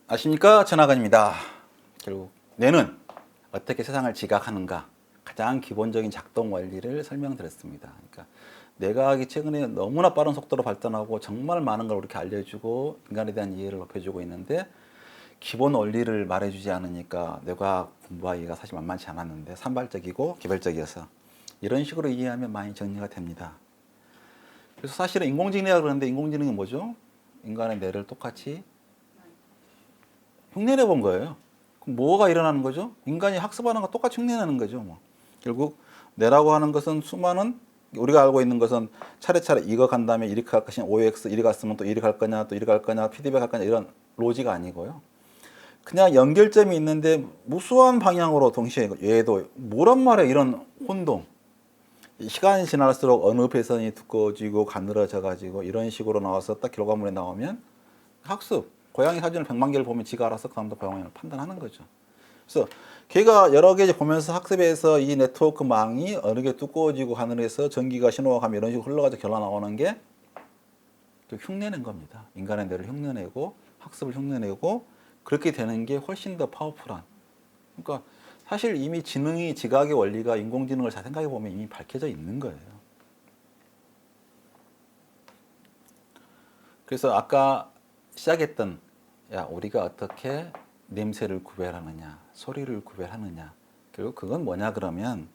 아십니까? 전하건입니다. 결국 뇌는 어떻게 세상을 지각하는가 가장 기본적인 작동 원리를 설명드렸습니다. 그러니까 뇌과학이 최근에 너무나 빠른 속도로 발전하고 정말 많은 걸 이렇게 알려주고 인간에 대한 이해를 높여주고 있는데 기본 원리를 말해주지 않으니까 뇌과학 공부하기가 사실 만만치 않았는데 산발적이고 개별적이어서 이런 식으로 이해하면 많이 정리가 됩니다. 그래서 사실은 인공지능이라고 그러는데 인공지능이 뭐죠? 인간의 뇌를 똑같이 흉내내 본 거예요. 그럼 뭐가 일어나는 거죠? 인간이 학습하는 거 똑같이 흉내내는 거죠. 뭐. 결국 뇌라고 하는 것은 수많은 우리가 알고 있는 것은 차례차례 이거 간 다음에 이렇게 갈 것이냐, OX 이리 갔으면 또 이리 갈 거냐, 또 이리 갈 거냐, 피드백 할 거냐 이런 로지가 아니고요. 그냥 연결점이 있는데 무수한 방향으로 동시에 얘도 뭐란 말이야 이런 혼동. 시간이 지날수록 어느 배선이 두꺼워지고 가늘어져 가지고 이런 식으로 나와서 딱 결과물이 나오면 학습. 고양이 사진을 100만 개를 보면 지가 알아서 그 다음부터 고양이를 판단하는 거죠. 그래서 걔가 여러 개 보면서 학습해서 이 네트워크 망이 어느 게 두꺼워지고 가늘어서 전기가 신호가 가면 이런 식으로 흘러가지고 결과 나오는 게 흉내낸 겁니다. 인간의 뇌를 흉내내고 학습을 흉내내고 그렇게 되는 게 훨씬 더 파워풀한. 그러니까 사실 이미 지능이 지각의 원리가 인공지능을 잘 생각해 보면 이미 밝혀져 있는 거예요. 그래서 아까 시작했던 우리가 어떻게 냄새를 구별하느냐, 소리를 구별하느냐. 결국 그건 뭐냐 그러면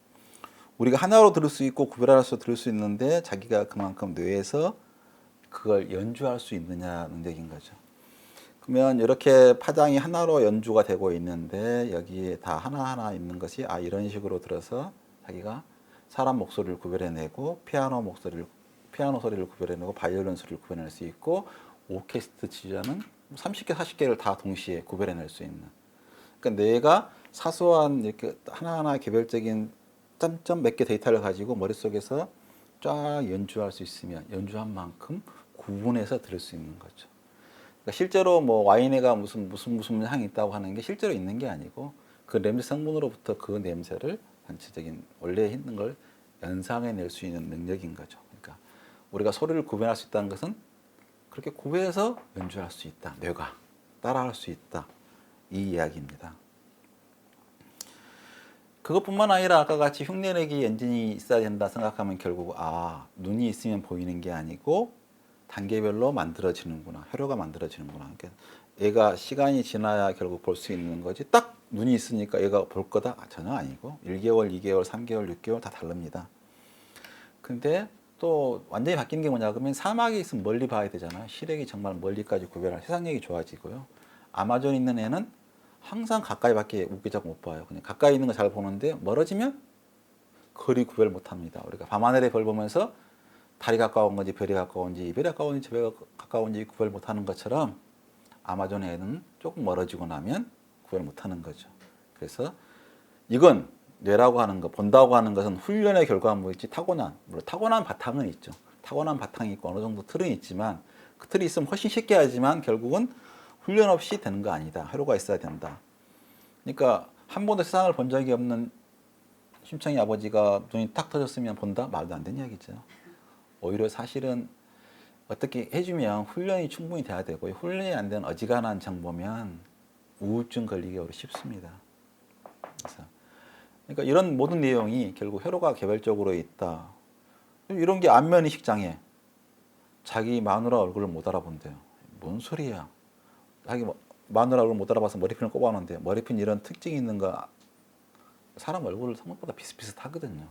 우리가 하나로 들을 수 있고 구별해서 들을 수 있는데 자기가 그만큼 뇌에서 그걸 연주할 수 있느냐는 얘기인 거죠. 그러면 이렇게 파장이 하나로 연주가 되고 있는데 여기에 다 하나하나 있는 것이 이런 식으로 들어서 자기가 사람 목소리를 구별해내고 피아노 소리를 구별해내고 바이올린 소리를 구별해낼 수 있고 오케스트 지휘자는 30개, 40개를 다 동시에 구별해낼 수 있는. 그러니까 뇌가 사소한 이렇게 하나하나 개별적인 점점 몇 개 데이터를 가지고 머릿속에서 쫙 연주할 수 있으면 연주한 만큼 구분해서 들을 수 있는 거죠. 그러니까 실제로 뭐 와인에가 무슨 향이 있다고 하는 게 실제로 있는 게 아니고 그 냄새 성분으로부터 그 냄새를 전체적인 원래 있는 걸 연상해낼 수 있는 능력인 거죠. 그러니까 우리가 소리를 구별할 수 있다는 것은 그렇게 구별해서 연주할 수 있다. 뇌가 따라할 수 있다. 이 이야기입니다. 그것뿐만 아니라 아까 같이 흉내내기 엔진이 있어야 된다 생각하면 결국 눈이 있으면 보이는 게 아니고 단계별로 만들어지는구나. 회로가 만들어지는구나. 그러니까 얘가 시간이 지나야 결국 볼 수 있는 거지. 딱 눈이 있으니까 얘가 볼 거다? 전혀 아니고 1개월, 2개월, 3개월, 6개월 다 다릅니다. 근데 또 완전히 바뀌는 게 뭐냐 그러면 사막에 있으면 멀리 봐야 되잖아요. 시력이 정말 멀리까지 구별할 세상력이 좋아지고요. 아마존에 있는 애는 항상 가까이밖에 우기자고 못 봐요. 그냥 가까이 있는 거 잘 보는데 멀어지면 거리 구별 못 합니다. 우리가 밤하늘의 별 보면서 달이 가까운 건지 별이 가까운지 별이 가까운지 별이 가까운지 구별 못 하는 것처럼 아마존의 애는 조금 멀어지고 나면 구별 못 하는 거죠. 그래서 이건 뇌라고 하는 거, 본다고 하는 것은 훈련의 결과물이지 타고난 바탕은 있죠. 타고난 바탕이 있고 어느 정도 틀은 있지만 그 틀이 있으면 훨씬 쉽게 하지만 결국은 훈련 없이 되는 거 아니다. 회로가 있어야 된다. 그러니까 한 번도 세상을 본 적이 없는 심청이 아버지가 눈이 탁 터졌으면 본다? 말도 안 되는 이야기죠. 오히려 사실은 어떻게 해주면 훈련이 충분히 돼야 되고 훈련이 안 되는 어지간한 정보면 우울증 걸리기 어려 쉽습니다. 그러니까 이런 모든 내용이 결국 회로가 개별적으로 있다. 이런 게 안면이식 장애. 자기 마누라 얼굴을 못 알아본대요. 뭔 소리야? 자기 마누라 얼굴 못 알아봐서 머리핀을 꼽아놓는데 머리핀 이런 특징이 있는 거 사람 얼굴을 생각보다 비슷비슷하거든요.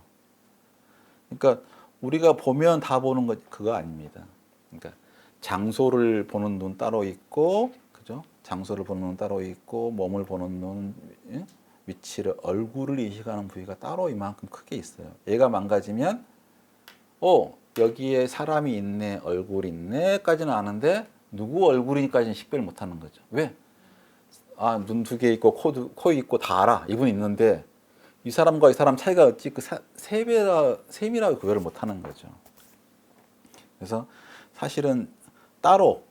그러니까 우리가 보면 다 보는 거 그거 아닙니다. 그러니까 장소를 보는 눈 따로 있고, 그죠? 장소를 보는 눈 따로 있고, 몸을 보는 눈, 위치를 얼굴을 인식하는 부위가 따로 이만큼 크게 있어요. 얘가 망가지면, 여기에 사람이 있네, 얼굴이 있네까지는 아는데 누구 얼굴이니까지는 식별 못하는 거죠. 왜? 눈 2개 있고 코 있고 다 알아. 이분 있는데. 이 사람과 이 사람 차이가 어찌 셈이라고 구별을 못하는 거죠. 그래서 사실은 따로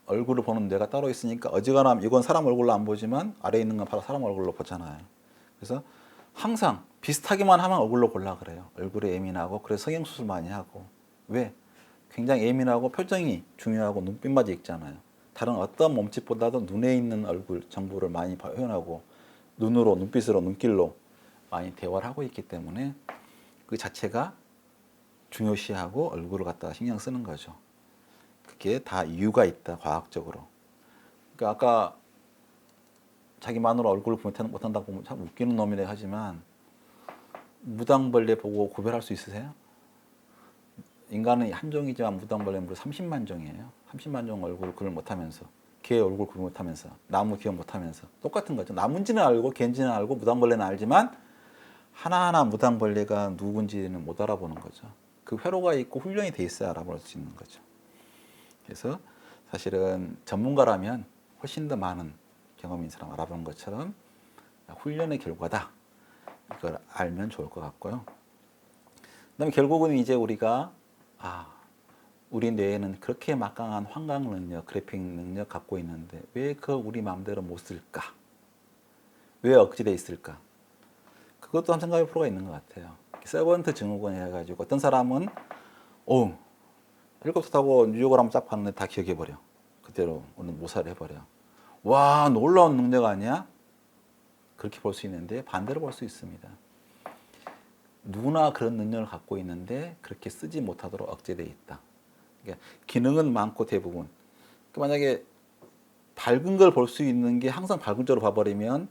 얼굴을 보는 뇌가 따로 있으니까 어지간하면 이건 사람 얼굴로 안 보지만 아래에 있는 건 바로 사람 얼굴로 보잖아요. 그래서 항상 비슷하게만 하면 얼굴로 보려고 그래요. 얼굴에 예민하고 그래서 성형수술 많이 하고. 왜? 굉장히 예민하고 표정이 중요하고 눈빛마저 읽잖아요. 다른 어떤 몸짓보다도 눈에 있는 얼굴 정보를 많이 표현하고 눈으로, 눈빛으로, 눈길로 많이 대화를 하고 있기 때문에 그 자체가 중요시하고 얼굴을 갖다가 신경 쓰는 거죠. 그게 다 이유가 있다, 과학적으로. 그러니까 아까 자기 마누라 얼굴을 못한다고 보면 참 웃기는 놈이래 하지만 무당벌레 보고 구별할 수 있으세요? 인간은 한 종이지만 무당벌레는 무려 30만 종이에요. 30만 종 얼굴을 구별 못하면서, 개 얼굴 구별 못하면서, 나무 기억 못하면서 똑같은 거죠. 나무인지는 알고 개인지는 알고 무당벌레는 알지만 하나하나 무당벌레가 누군지는 못 알아보는 거죠. 그 회로가 있고 훈련이 돼 있어야 알아볼 수 있는 거죠. 그래서 사실은 전문가라면 훨씬 더 많은 경험인 사람 알아보는 것처럼 훈련의 결과다. 이걸 알면 좋을 것 같고요. 그다음에 결국은 이제 우리가 우리 뇌에는 그렇게 막강한 환각 능력, 그래픽 능력 갖고 있는데 왜 그걸 우리 마음대로 못 쓸까? 왜 억지돼 있을까? 그것도 한 생각해 볼 필요가 있는 것 같아요. 서번트 증후군 해가지고 어떤 사람은 헬리콥터 타고 뉴욕을 한번 딱 봤는데 다 기억해버려. 그대로 오늘 모사를 해버려. 와, 놀라운 능력 아니야? 그렇게 볼 수 있는데 반대로 볼 수 있습니다. 누구나 그런 능력을 갖고 있는데 그렇게 쓰지 못하도록 억제되어 있다. 그러니까 기능은 많고 대부분. 만약에 밝은 걸 볼 수 있는 게 항상 밝은 쪽으로 봐버리면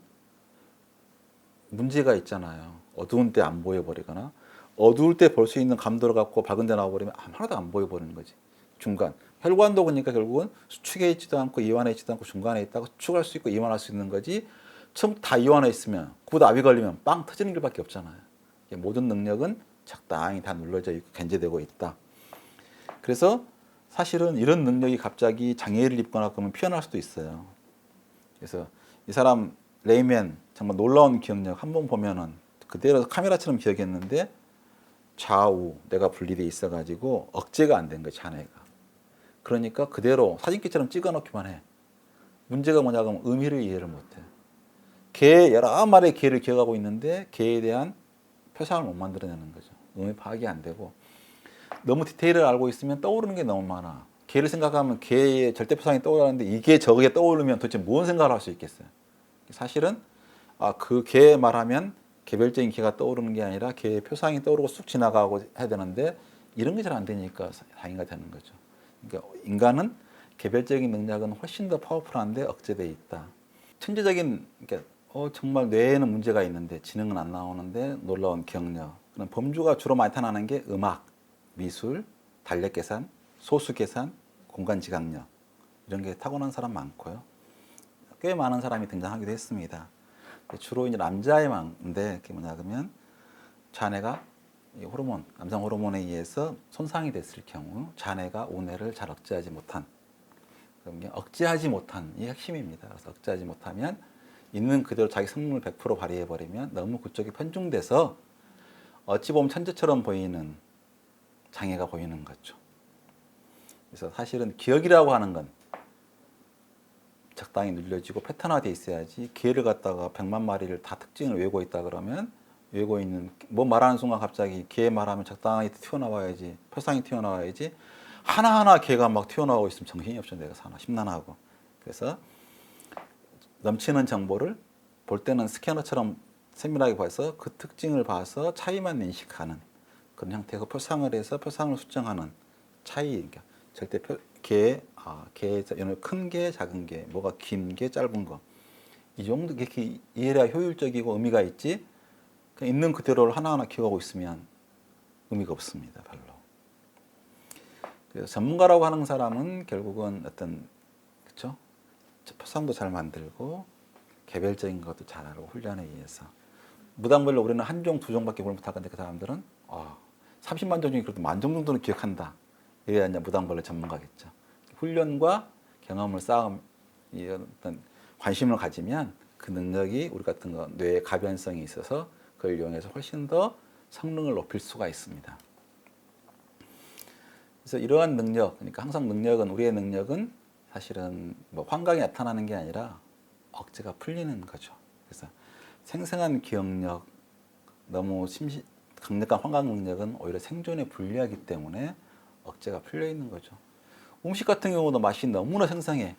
문제가 있잖아요. 어두운 때 안 보여버리거나 어두울 때 볼 수 있는 감도를 갖고 밝은 데 나와버리면 하나도 안 보여버리는 거지. 중간. 혈관도 그러니까 결국은 수축해 있지도 않고 이완해 있지도 않고 중간에 있다고 수축할 수 있고 이완할 수 있는 거지. 처음부터 다 이완해 있으면 곧 압이 걸리면 빵 터지는 길밖에 없잖아요. 모든 능력은 적당히 다 눌러져 있고 견제되고 있다. 그래서 사실은 이런 능력이 갑자기 장애를 입거나 그러면 피어날 수도 있어요. 그래서 이 사람 레이맨 정말 놀라운 기억력 한 번 보면은 그대로 카메라처럼 기억했는데 좌우 내가 분리돼 있어가지고 억제가 안 된 거지, 자네가. 그러니까 그대로 사진기처럼 찍어놓기만 해. 문제가 뭐냐면 의미를 이해를 못해. 개 여러 마리의 개를 기억하고 있는데 개에 대한 표상을 못 만들어내는 거죠. 의미 파악이 안 되고 너무 디테일을 알고 있으면 떠오르는 게 너무 많아. 개를 생각하면 개의 절대 표상이 떠오르는데 이게 저게 떠오르면 도대체 무슨 생각을 할 수 있겠어요? 사실은 그 개 말하면 개별적인 개가 떠오르는 게 아니라 개의 표상이 떠오르고 쑥 지나가고 해야 되는데 이런 게 잘 안 되니까 장애가 되는 거죠. 그러니까 인간은 개별적인 능력은 훨씬 더 파워풀한데 억제돼 있다. 천재적인 그러니까 정말 뇌에는 문제가 있는데 지능은 안 나오는데 놀라운 기억력. 그런 범주가 주로 나타나는 게 음악, 미술, 달력 계산, 소수 계산, 공간 지각력 이런 게 타고난 사람 많고요. 꽤 많은 사람이 등장하기도 했습니다. 주로 이제 남자의 많은데 그게 뭐냐 그러면 자네가 호르몬, 남성 호르몬에 의해서 손상이 됐을 경우 자네가 오뇌를 잘 억제하지 못한 그러면 억제하지 못한 이 핵심입니다. 그래서 억제하지 못하면 있는 그대로 자기 성능을 100% 발휘해 버리면 너무 그쪽이 편중돼서 어찌 보면 천재처럼 보이는 장애가 보이는 거죠. 그래서 사실은 기억이라고 하는 건 적당히 눌려지고 패턴화돼 있어야지 개를 갖다가 100만 마리를 다 특징을 외우고 있다 그러면 외우고 있는 뭐 말하는 순간 갑자기 개 말하면 적당히 튀어나와야지 표상이 튀어나와야지 하나하나 개가 막 튀어나오고 있으면 정신이 없죠. 내가 사나 심란하고. 그래서 넘치는 정보를 볼 때는 스캐너처럼 세밀하게 봐서 그 특징을 봐서 차이만 인식하는 그런 형태의 표상을 해서 표상을 수정하는 차이. 그러니까 절대 개, 큰 개, 작은 개, 뭐가 긴 게, 짧은 거. 이 정도 이렇게 이해가 효율적이고 의미가 있지. 그냥 있는 그대로를 하나하나 기억하고 있으면 의미가 없습니다, 별로. 그래서 전문가라고 하는 사람은 결국은 어떤 그렇죠? 표상도 잘 만들고 개별적인 것도 잘 알고 훈련에 의해서 무당별로 우리는 한 종, 두 종밖에 뭘 못하는데 그 사람들은 30만 종 중에 그래도 10,000종 정도는 기억한다. 이래야 이제 무당벌레 전문가겠죠. 훈련과 경험을 쌓음, 어떤 관심을 가지면 그 능력이 우리 같은 거 뇌의 가변성이 있어서 그걸 이용해서 훨씬 더 성능을 높일 수가 있습니다. 그래서 이러한 능력, 그러니까 항상 능력은 우리의 능력은 사실은 뭐 환각이 나타나는 게 아니라 억제가 풀리는 거죠. 그래서 생생한 기억력, 너무 강력한 환각 능력은 오히려 생존에 불리하기 때문에 억제가 풀려 있는 거죠. 음식 같은 경우도 맛이 너무나 생생해.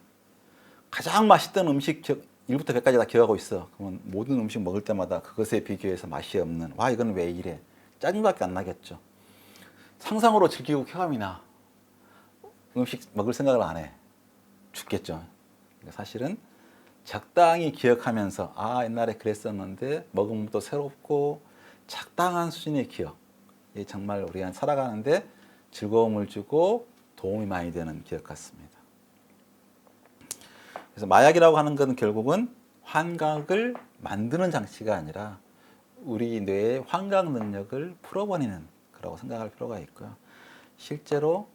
가장 맛있던 음식 1부터 100까지 다 기억하고 있어. 그러면 모든 음식 먹을 때마다 그것에 비교해서 맛이 없는, 와 이건 왜 이래, 짜증밖에 안 나겠죠. 상상으로 즐기고 쾌감이 나. 음식 먹을 생각을 안 해. 죽겠죠. 그러니까 사실은 적당히 기억하면서 아 옛날에 그랬었는데 먹으면 또 새롭고 적당한 수준의 기억, 이게 정말 우리가 살아가는데 즐거움을 주고 도움이 많이 되는 기억 같습니다. 그래서 마약이라고 하는 것은 결국은 환각을 만드는 장치가 아니라 우리 뇌의 환각 능력을 풀어버리는 거라고 생각할 필요가 있고요. 실제로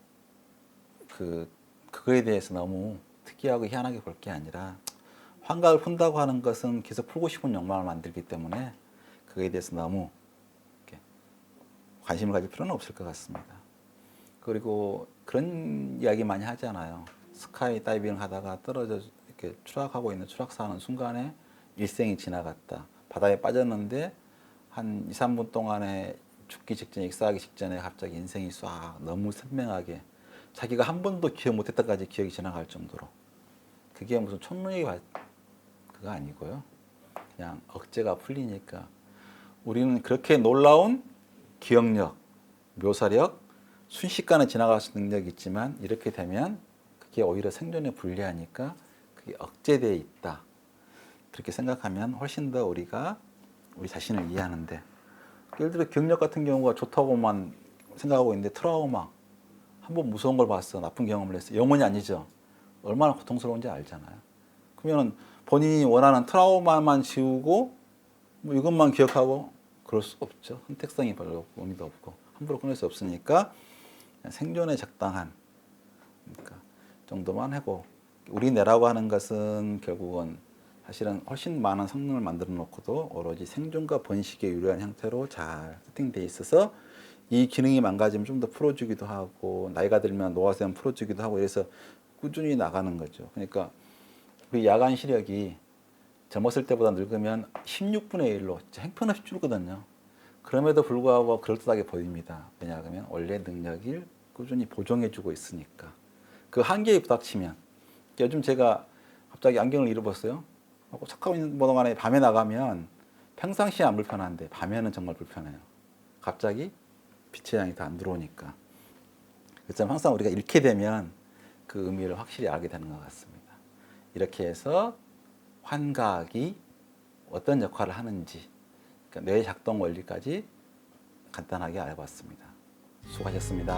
그거에 대해서 너무 특이하고 희한하게 볼 게 아니라 환각을 푼다고 하는 것은 계속 풀고 싶은 욕망을 만들기 때문에 그거에 대해서 너무 관심을 가질 필요는 없을 것 같습니다. 그리고 그런 이야기 많이 하잖아요. 스카이 다이빙 하다가 떨어져 이렇게 추락하고 있는 추락사하는 순간에 일생이 지나갔다. 바다에 빠졌는데 한 2, 3분 동안에 죽기 직전에 익사하기 직전에 갑자기 인생이 쏴 너무 선명하게 자기가 한 번도 기억 못했다까지 기억이 지나갈 정도로, 그게 무슨 촌노의 그거 아니고요. 그냥 억제가 풀리니까 우리는 그렇게 놀라운 기억력, 묘사력, 순식간에 지나갈 수 있는 능력이 있지만 이렇게 되면 그게 오히려 생존에 불리하니까 그게 억제되어 있다. 그렇게 생각하면 훨씬 더 우리가 우리 자신을 이해하는데, 예를 들어 기억력 같은 경우가 좋다고만 생각하고 있는데 트라우마, 한번 무서운 걸 봤어, 나쁜 경험을 했어, 영원이 아니죠. 얼마나 고통스러운지 알잖아요. 그러면 본인이 원하는 트라우마만 지우고 뭐 이것만 기억하고 그럴 수 없죠. 선택성이 별로 없고 의미도 없고 함부로 끊을 수 없으니까 생존에 적당한 그러니까 정도만 하고, 우리 뇌라고 하는 것은 결국은 사실은 훨씬 많은 성능을 만들어 놓고도 오로지 생존과 번식에 유리한 형태로 잘 세팅되어 있어서 이 기능이 망가지면 좀 더 풀어주기도 하고 나이가 들면 노화가 되면 풀어주기도 하고 이래서 꾸준히 나가는 거죠. 그러니까 우리 야간 시력이 젊었을 때보다 늙으면 16분의 1로 진짜 형편없이 줄거든요. 그럼에도 불구하고 그럴듯하게 보입니다. 왜냐하면 원래 능력을 꾸준히 보정해주고 있으니까. 그 한계에 부닥치면, 요즘 제가 갑자기 안경을 잃어버렸어요. 하고 착하고 있는 동안에 밤에 나가면 평상시에 안 불편한데 밤에는 정말 불편해요. 갑자기 빛의 양이 더 안 들어오니까. 그렇지만 항상 우리가 잃게 되면 그 의미를 확실히 알게 되는 것 같습니다. 이렇게 해서 환각이 어떤 역할을 하는지, 그러니까 뇌 작동 원리까지 간단하게 알아봤습니다. 수고하셨습니다.